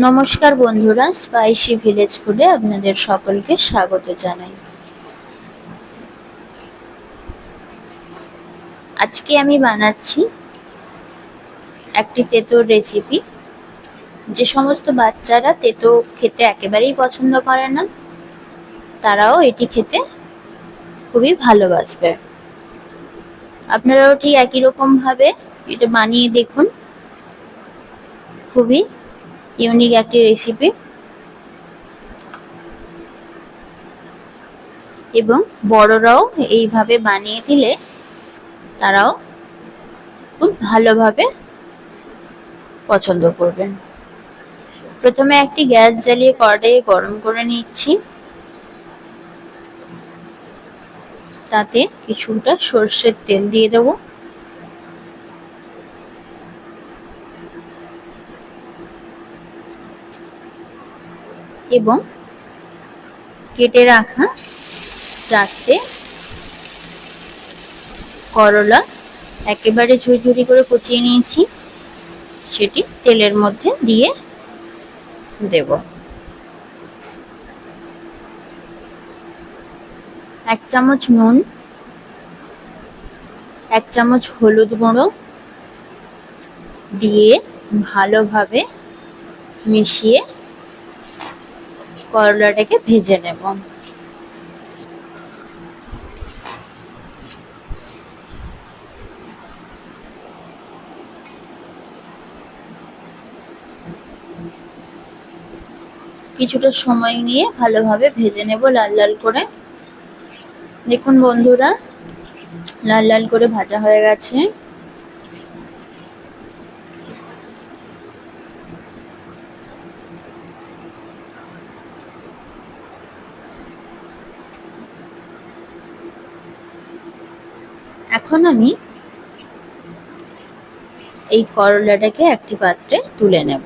নমস্কার বন্ধুরা, spicy village ফুডে আপনাদের সকলকে স্বাগত জানাই। আজকে আমি বানাচ্ছি একটি তেঁতোর রেসিপি। যে সমস্ত বাচ্চারা তেঁতো খেতে একেবারেই পছন্দ করে না, তারাও এটি খেতে খুবই ভালোবাসবে। আপনারাও ঠিক একই রকম ভাবে এটা বানিয়ে দেখুন। খুবই ইউনিক একটি রেসিপি এবং বড়রাও এইভাবে বানিয়ে দিলে তারাও খুব ভালোভাবে পছন্দ করবেন। প্রথমে একটি গ্যাস জ্বালিয়ে কড়াইয়ে গরম করে নিচ্ছি। তাতে কিছুটা সর্ষের তেল দিয়ে দেবো। এবং কেটে রাখা 4টে করলা একেবারে ঝুরঝুরি করে কুচিয়ে নিয়েছি, সেটি তেলের মধ্যে দিয়ে দেব। 1 চামচ নুন, 1 চামচ হলুদ গুঁড়ো দিয়ে ভালোভাবে মিশিয়ে করলাটাকে ভেজে নেব। কিছুটা সময় নিয়ে ভালোভাবে ভেজে নেব লাল লাল করে। দেখুন বন্ধুরা, লাল লাল করে ভাজা হয়ে গেছে। এখন আমি এই করলাটাকে একটি পাত্রে তুলে নেব।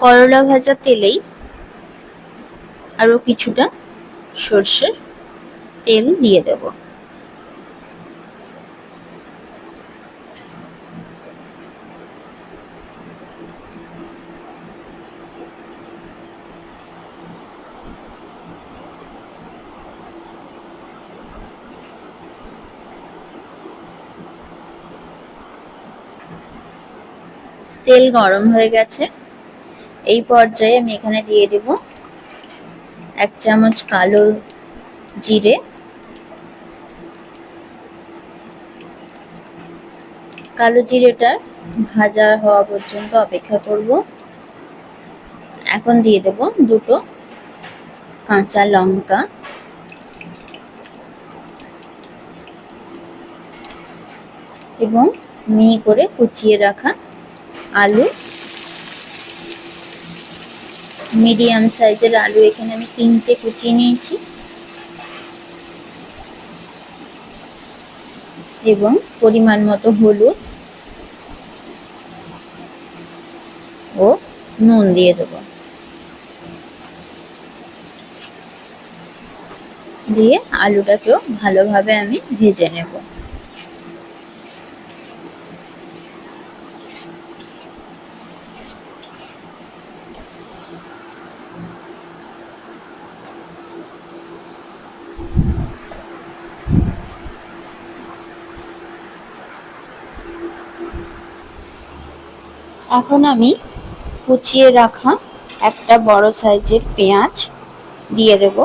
করলা ভাজা তেলেই আরো কিছুটা সর্ষের তেল দিয়ে দেব। তেল গরম হয়ে গেছে। এই পর্যায়ে আমি এখানে দিয়ে দেব 1 চামচ কালো জিরে, কালো জিরেটা ভাজা হওয়া পর্যন্ত অপেক্ষা করব। এখন দিয়ে দেব 2টো কাঁচা লঙ্কা এবং মিহি করে কুচিয়ে রাখা আলু। মিডিয়াম সাইজের আলু এখানে আমি 3টে কুচিয়ে নিয়েছি এবং পরিমাণ মতো হলুদ ও নুন দিয়ে দেব। দিয়ে আলুটাকেও ভালোভাবে আমি ভেজে নেব। এখন আমি কুচিয়ে রাখা একটা বড় সাইজের পেঁয়াজ দিয়ে দেব।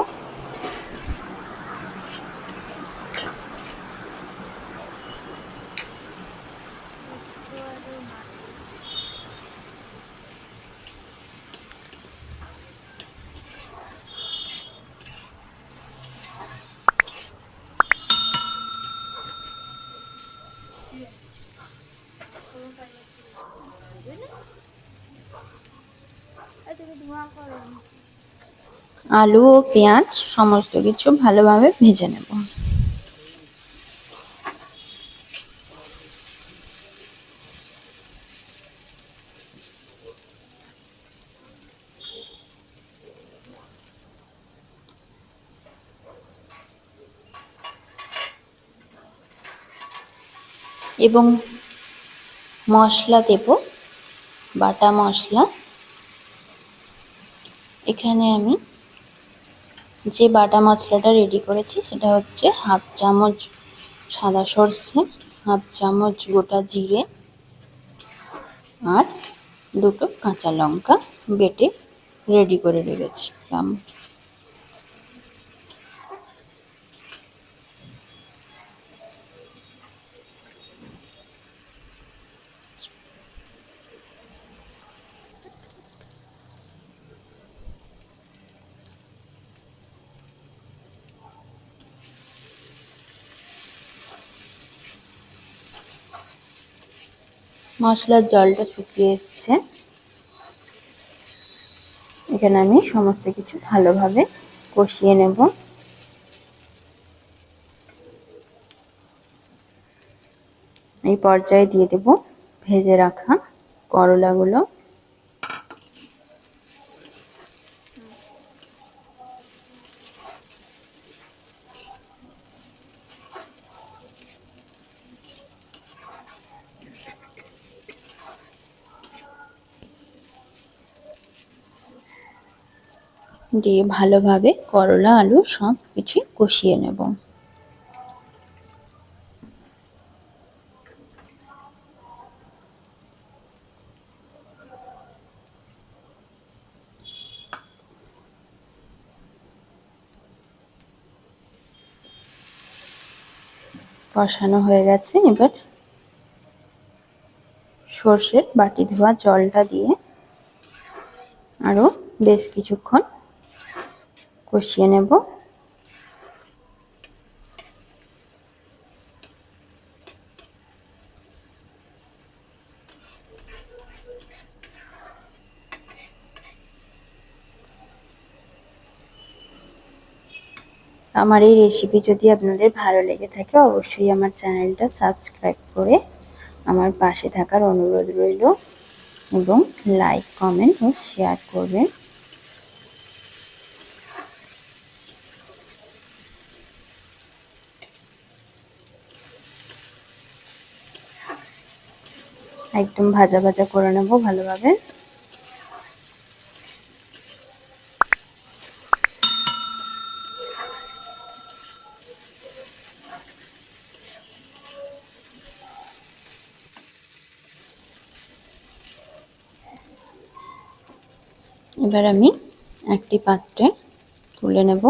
আলু ও পেঁয়াজ সমস্ত কিছু ভালোভাবে ভেজে নেব। এবং মশলা দেব, বাটা মশলা। এখানে আমি যে বাটা মশলাটা রেডি করেছি সেটা হচ্ছে 1/2 চামচ সাদা সর্ষে, 1/2 চামচ গোটা জিরে আর 2টো কাঁচা লঙ্কা বেটে রেডি করে রেখেছিলাম। মশলার জলটা শুকিয়ে এসছে। এখানে আমি সমস্ত কিছু ভালোভাবে কষিয়ে নেব। এই পর্যায়ে দিয়ে দেব ভেজে রাখা করলাগুলো। দিয়ে ভালোভাবে করলা আলু সব কিছু কষিয়ে নেব। কষানো হয়ে গেছে, এবার সর্ষের বাটি ধোয়া জলটা দিয়ে আরো বেশ কিছুক্ষণ কষিয়ে নেব। আমার এই রেসিপি যদি আপনাদের ভালো লেগে থাকে অবশ্যই আমার চ্যানেলটা সাবস্ক্রাইব করে আমার পাশে থাকার অনুরোধ রইল এবং লাইক, কমেন্ট ও শেয়ার করবেন। একদম ভাজা ভাজা করে নেব ভালোভাবে। এবার আমি একটি পাত্রে তুলে নেব।